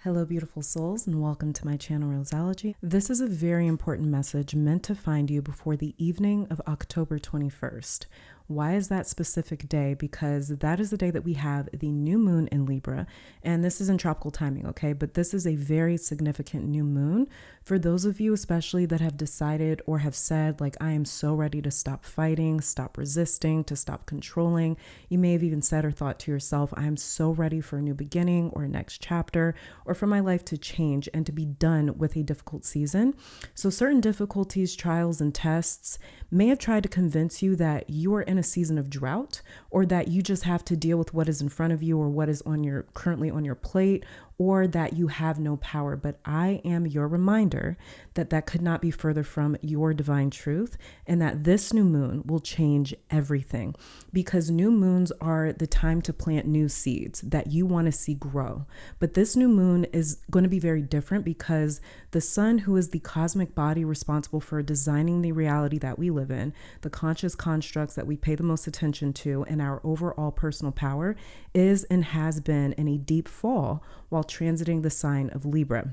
Hello, beautiful souls, and welcome to my channel, Roseology. This is a very important message meant to find you before the evening of October 21st. Why is that specific day? Because that is the day that we have the new moon in Libra, and this is in tropical timing, okay? But this is a very significant new moon for those of you especially that have decided or have said, like, I am so ready to stop fighting, stop resisting, to stop controlling. You may have even said or thought to yourself, I am so ready for a new beginning or a next chapter, or for my life to change and to be done with a difficult season. So certain difficulties, trials, and tests may have tried to convince you that you are in a season of drought, or that you just have to deal with what is in front of you or what is currently on your plate, or that you have no power. But I am your reminder that that could not be further from your divine truth, and that this new moon will change everything, because new moons are the time to plant new seeds that you want to see grow. But this new moon is going to be very different, because the sun, who is the cosmic body responsible for designing the reality that we live in, the conscious constructs that we pay the most attention to, and our overall personal power, is and has been in a deep fall while transiting the sign of Libra.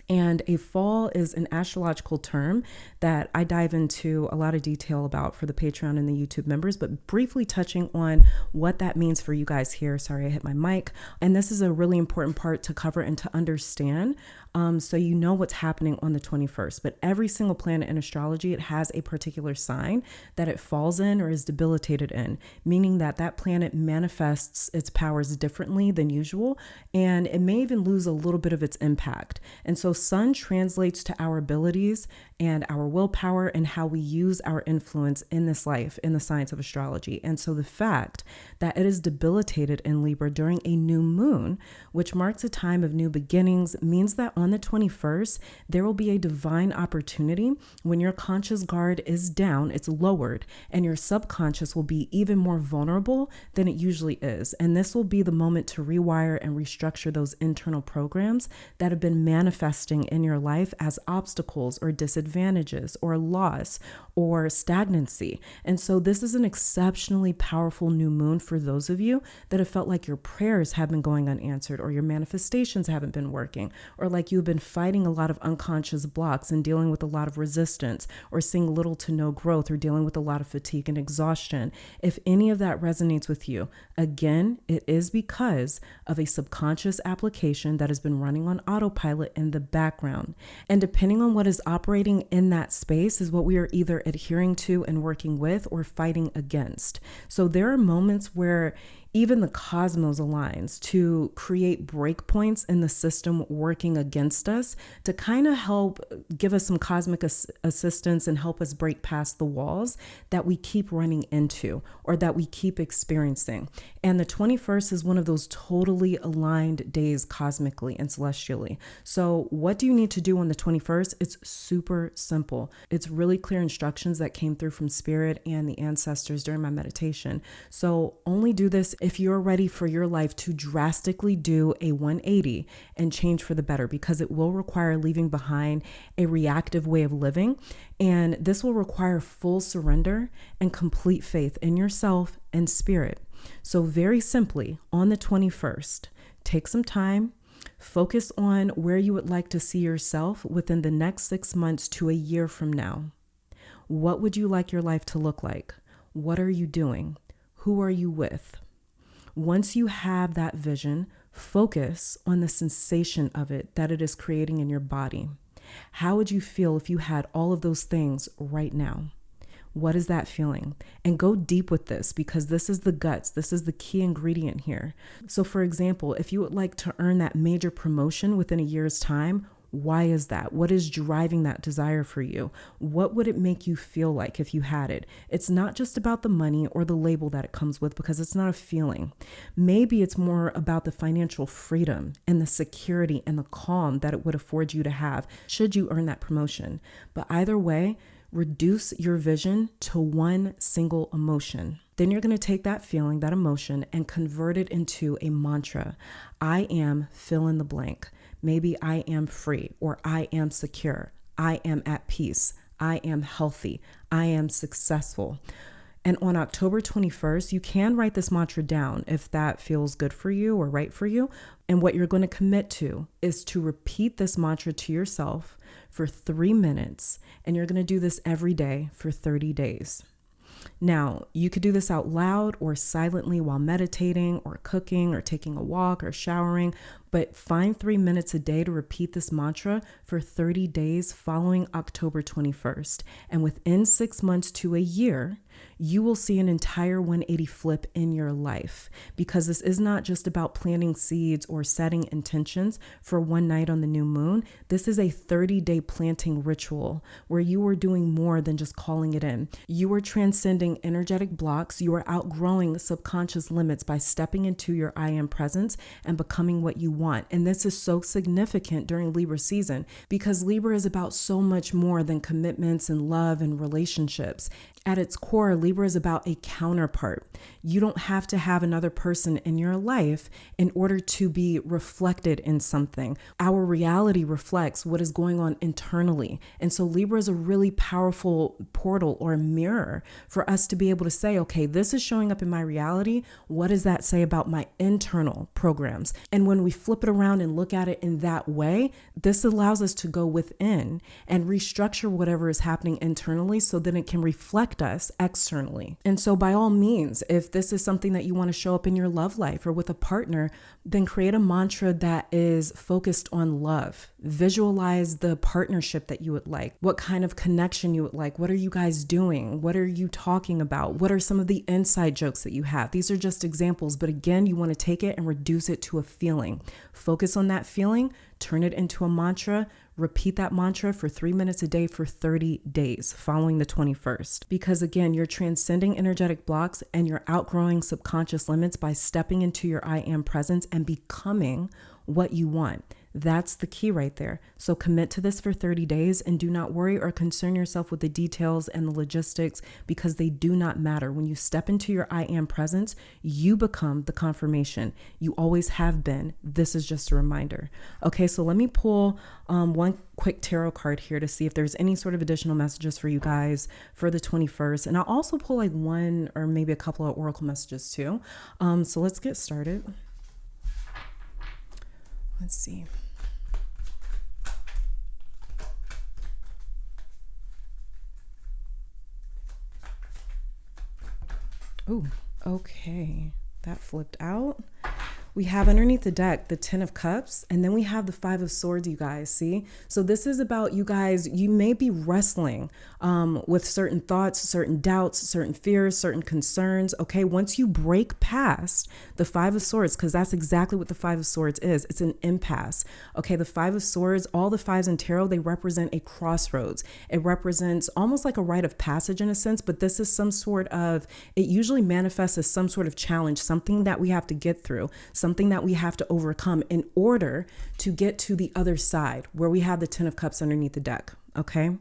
And a fall is an astrological term that I dive into a lot of detail about for the Patreon and the YouTube members, but briefly touching on what that means for you guys here. Sorry, I hit my mic. And this is a really important part to cover and to understand, so you know what's happening on the 21st. But every single planet in astrology, it has a particular sign that it falls in or is debilitated in, meaning that that planet manifests its powers differently than usual, and it may even lose a little bit of its impact. And so sun translates to our abilities and our willpower and how we use our influence in this life, in the science of astrology. And so the fact that it is debilitated in Libra during a new moon, which marks a time of new beginnings, means that on the 21st, there will be a divine opportunity when your conscious guard is down, it's lowered, and your subconscious will be even more vulnerable than it usually is. And this will be the moment to rewire and restructure those internal programs that have been manifesting in your life as obstacles or disadvantages or loss or stagnancy. And so this is an exceptionally powerful new moon for those of you that have felt like your prayers have been going unanswered, or your manifestations haven't been working, or like you've been fighting a lot of unconscious blocks and dealing with a lot of resistance, or seeing little to no growth, or dealing with a lot of fatigue and exhaustion. If any of that resonates with you, again, it is because of a subconscious application that has been running on autopilot in the background. And depending on what is operating in that space is what we are either adhering to and working with or fighting against. So there are moments where even the cosmos aligns to create breakpoints in the system working against us, to kind of help give us some cosmic assistance and help us break past the walls that we keep running into or that we keep experiencing. And the 21st is one of those totally aligned days cosmically and celestially. So what do you need to do on the 21st? It's super simple. It's really clear instructions that came through from spirit and the ancestors during my meditation. So only do this if you're ready for your life to drastically do a 180 and change for the better, because it will require leaving behind a reactive way of living. And this will require full surrender and complete faith in yourself and spirit. So very simply, on the 21st, take some time, focus on where you would like to see yourself within the next 6 months to a year from now. What would you like your life to look like? What are you doing? Who are you with? Once you have that vision, focus on the sensation of it that it is creating in your body. How would you feel if you had all of those things right now? What is that feeling? And go deep with this, because this is the guts. This is the key ingredient here. So for example, if you would like to earn that major promotion within a year's time, why is that? What is driving that desire for you? What would it make you feel like if you had it? It's not just about the money or the label that it comes with, because it's not a feeling. Maybe it's more about the financial freedom and the security and the calm that it would afford you to have should you earn that promotion. But either way, reduce your vision to one single emotion. Then you're going to take that feeling, that emotion, and convert it into a mantra. I am fill in the blank. Maybe I am free, or I am secure. I am at peace. I am healthy. I am successful. And on October 21st, you can write this mantra down if that feels good for you or right for you. And what you're going to commit to is to repeat this mantra to yourself for 3 minutes. And you're going to do this every day for 30 days. Now, you could do this out loud or silently while meditating or cooking or taking a walk or showering, but find 3 minutes a day to repeat this mantra for 30 days following October 21st. And within 6 months to a year, you will see an entire 180 flip in your life, because this is not just about planting seeds or setting intentions for one night on the new moon. This is a 30-day planting ritual where you are doing more than just calling it in. You are transcending energetic blocks. You are outgrowing subconscious limits by stepping into your I am presence and becoming what you want. And this is so significant during Libra season, because Libra is about so much more than commitments and love and relationships. At its core, Libra is about a counterpart. You don't have to have another person in your life in order to be reflected in something. Our reality reflects what is going on internally. And so Libra is a really powerful portal or mirror for us to be able to say, okay, this is showing up in my reality. What does that say about my internal programs? And when we flip it around and look at it in that way, this allows us to go within and restructure whatever is happening internally so that it can reflect us externally. And so by all means, if this is something that you want to show up in your love life or with a partner, then create a mantra that is focused on love. Visualize the partnership that you would like, what kind of connection you would like. What are you guys doing? What are you talking about? What are some of the inside jokes that you have? These are just examples, but again, you want to take it and reduce it to a feeling. Focus on that feeling, turn it into a mantra. Repeat that mantra for 3 minutes a day for 30 days following the 21st. Because again, you're transcending energetic blocks and you're outgrowing subconscious limits by stepping into your I am presence and becoming what you want. That's the key right there. So commit to this for 30 days and do not worry or concern yourself with the details and the logistics, because they do not matter. When you step into your I am presence, you become the confirmation. You always have been. This is just a reminder. Okay, so let me pull one quick tarot card here to see if there's any sort of additional messages for you guys for the 21st. And I'll also pull like one or maybe a couple of oracle messages too. So let's get started. Let's see. Oh, okay. That flipped out. We have underneath the deck the 10 of Cups, and then we have the 5 of Swords, you guys, see? So this is about you guys, you may be wrestling with certain thoughts, certain doubts, certain fears, certain concerns, okay? Once you break past the 5 of Swords, because that's exactly what the 5 of Swords is, it's an impasse, okay? The 5 of Swords, all the 5s in tarot, they represent a crossroads. It represents almost like a rite of passage in a sense, but this is some sort of, it usually manifests as some sort of challenge, something that we have to get through, something that we have to overcome in order to get to the other side where we have the 10 of Cups underneath the deck. Okay.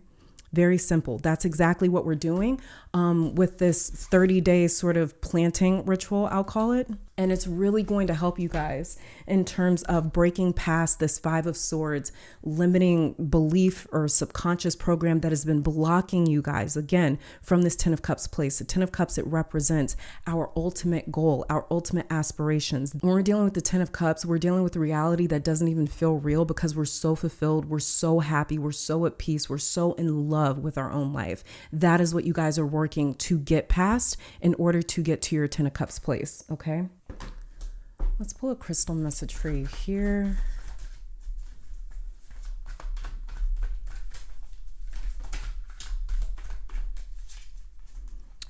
Very simple. That's exactly what we're doing with this 30 days sort of planting ritual, I'll call it. And it's really going to help you guys in terms of breaking past this 5 of Swords, limiting belief or subconscious program that has been blocking you guys, again, from this 10 of Cups place. The 10 of Cups, it represents our ultimate goal, our ultimate aspirations. When we're dealing with the 10 of Cups, we're dealing with a reality that doesn't even feel real because we're so fulfilled, we're so happy, we're so at peace, we're so in love with our own life. That is what you guys are working to get past in order to get to your 10 of Cups place, okay? Let's pull a crystal message for you here.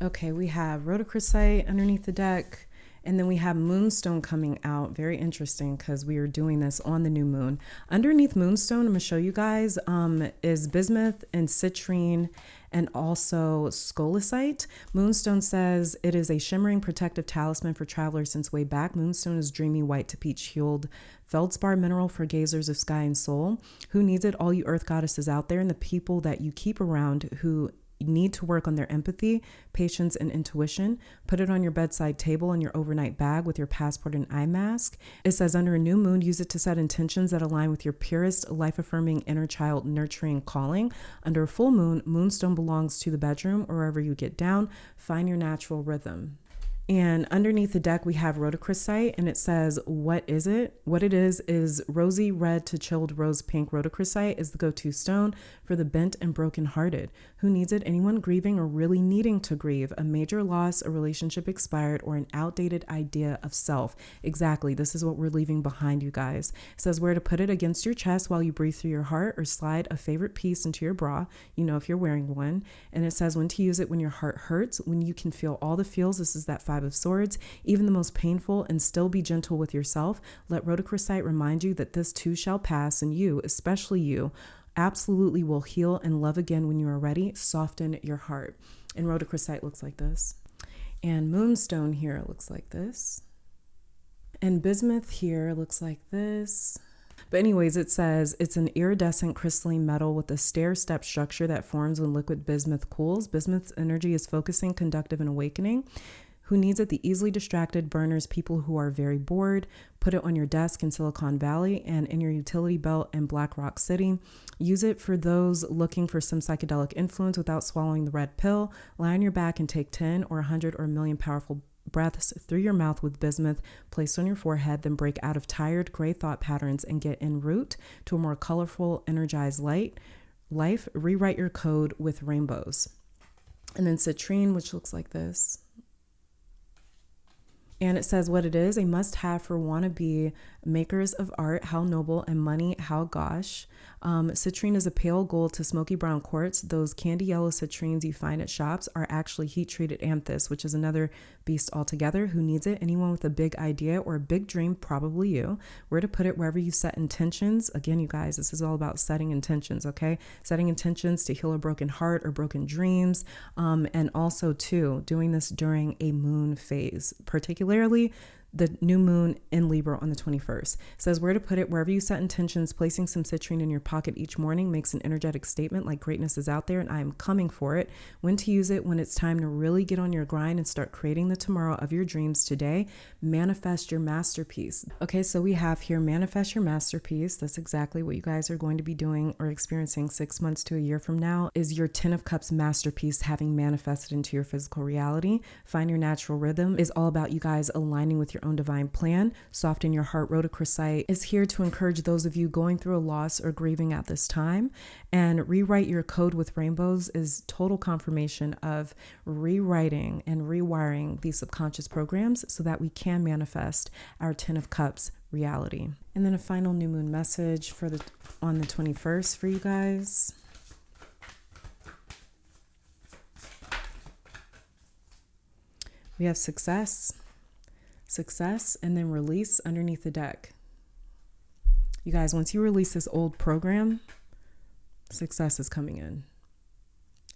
Okay, we have rhodochrosite underneath the deck, and then we have moonstone coming out. Very interesting because we are doing this on the new moon. Underneath moonstone, I'm going to show you guys, is bismuth and citrine and also scolecite. Moonstone says it is a shimmering protective talisman for travelers since way back. Moonstone is dreamy white to peach hued feldspar mineral for gazers of sky and soul. Who needs it? All you earth goddesses out there and the people that you keep around who need to work on their empathy, patience, and intuition. Put it on your bedside table in your overnight bag with your passport and eye mask. It says under a new moon, use it to set intentions that align with your purest, life-affirming inner child nurturing calling. Under a full moon, moonstone belongs to the bedroom or wherever you get down. Find your natural rhythm. And underneath the deck, we have rhodochrosite, and it says, what is it? What it is rosy red to chilled rose pink. Rhodochrosite is the go-to stone for the bent and brokenhearted. Who needs it? Anyone grieving or really needing to grieve. A major loss, a relationship expired, or an outdated idea of self. Exactly. This is what we're leaving behind, you guys. It says where to put it against your chest while you breathe through your heart, or slide a favorite piece into your bra, if you're wearing one. And it says when to use it when your heart hurts, when you can feel all the feels. This is that 5 of Swords, even the most painful, and still be gentle with yourself. Let rhodochrosite remind you that this too shall pass, and you, especially you, absolutely will heal and love again when you are ready. Soften your heart. And rhodochrosite looks like this. And moonstone here looks like this. And bismuth here looks like this. But anyways, it says it's an iridescent crystalline metal with a stair-step structure that forms when liquid bismuth cools. Bismuth's energy is focusing, conductive, and awakening. Who needs it? The easily distracted, burners, people who are very bored. Put it on your desk in Silicon Valley and in your utility belt in Black Rock City. Use it for those looking for some psychedelic influence without swallowing the red pill. Lie on your back and take 10 or 100 or a million powerful breaths through your mouth with bismuth placed on your forehead, then break out of tired gray thought patterns and get en route to a more colorful, energized life. Rewrite your code with rainbows. And then citrine, which looks like this. And it says what it is, a must-have for wannabe makers of art. How noble, and money, how gosh. Citrine is a pale gold to smoky brown quartz. Those candy yellow citrines you find at shops are actually heat-treated amethyst, which is another beast altogether. Who needs it? Anyone with a big idea or a big dream, probably you. Where to put it? Wherever you set intentions. Again, you guys, this is all about setting intentions, okay? Setting intentions to heal a broken heart or broken dreams. And also, too, doing this during a moon phase, particularly the new moon in Libra on the 21st. It says where to put it, wherever you set intentions. Placing some citrine in your pocket each morning makes an energetic statement like greatness is out there and I am coming for it. When to use it? When it's time to really get on your grind and start creating the tomorrow of your dreams today. Manifest your masterpiece. Okay, so we have here manifest your masterpiece. That's exactly what you guys are going to be doing or experiencing 6 months to a year from now, is your 10 of Cups masterpiece having manifested into your physical reality. Find your natural rhythm is all about you guys aligning with your own divine plan. Soften your heart. Rhodochrosite is here to encourage those of you going through a loss or grieving at this time. And rewrite your code with rainbows is total confirmation of rewriting and rewiring these subconscious programs so that we can manifest our 10 of Cups reality. And then a final new moon message for on the 21st for you guys. We have success, and then release underneath the deck. You guys, once you release this old program, success is coming in.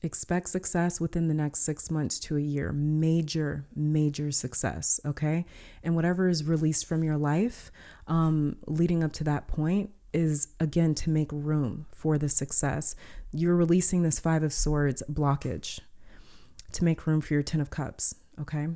Expect success within the next 6 months to a year. Major success, okay? And whatever is released from your life leading up to that point is, again, to make room for the success. You're releasing this 5 of Swords blockage to make room for your 10 of Cups, okay?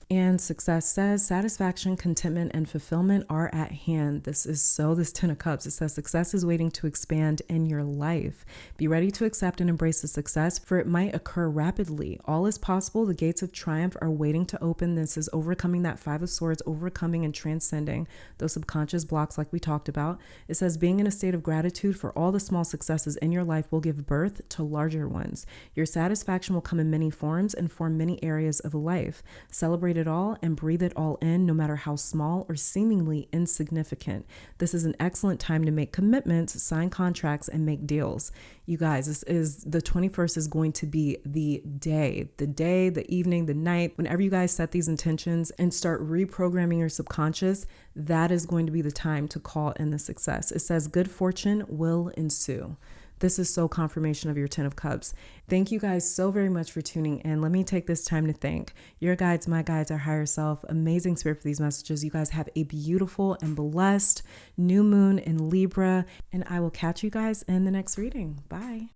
And success says satisfaction, contentment, and fulfillment are at hand. This 10 of Cups. It says success is waiting to expand in your life. Be ready to accept and embrace the success, for it might occur rapidly. All is possible. The gates of triumph are waiting to open. This is overcoming that 5 of Swords, overcoming and transcending those subconscious blocks like we talked about. It says being in a state of gratitude for all the small successes in your life will give birth to larger ones. Your satisfaction will come in many forms and form many areas of life. Celebrate it all and breathe it all in, no matter how small or seemingly insignificant. This is an excellent time to make commitments, sign contracts, and make deals. You guys, the 21st is going to be the day, the evening, the night. Whenever you guys set these intentions and start reprogramming your subconscious, that is going to be the time to call in the success. It says good fortune will ensue. This is so confirmation of your 10 of Cups. Thank you guys so very much for tuning in. Let me take this time to thank your guides, my guides, our higher self, amazing spirit for these messages. You guys have a beautiful and blessed new moon in Libra, and I will catch you guys in the next reading. Bye.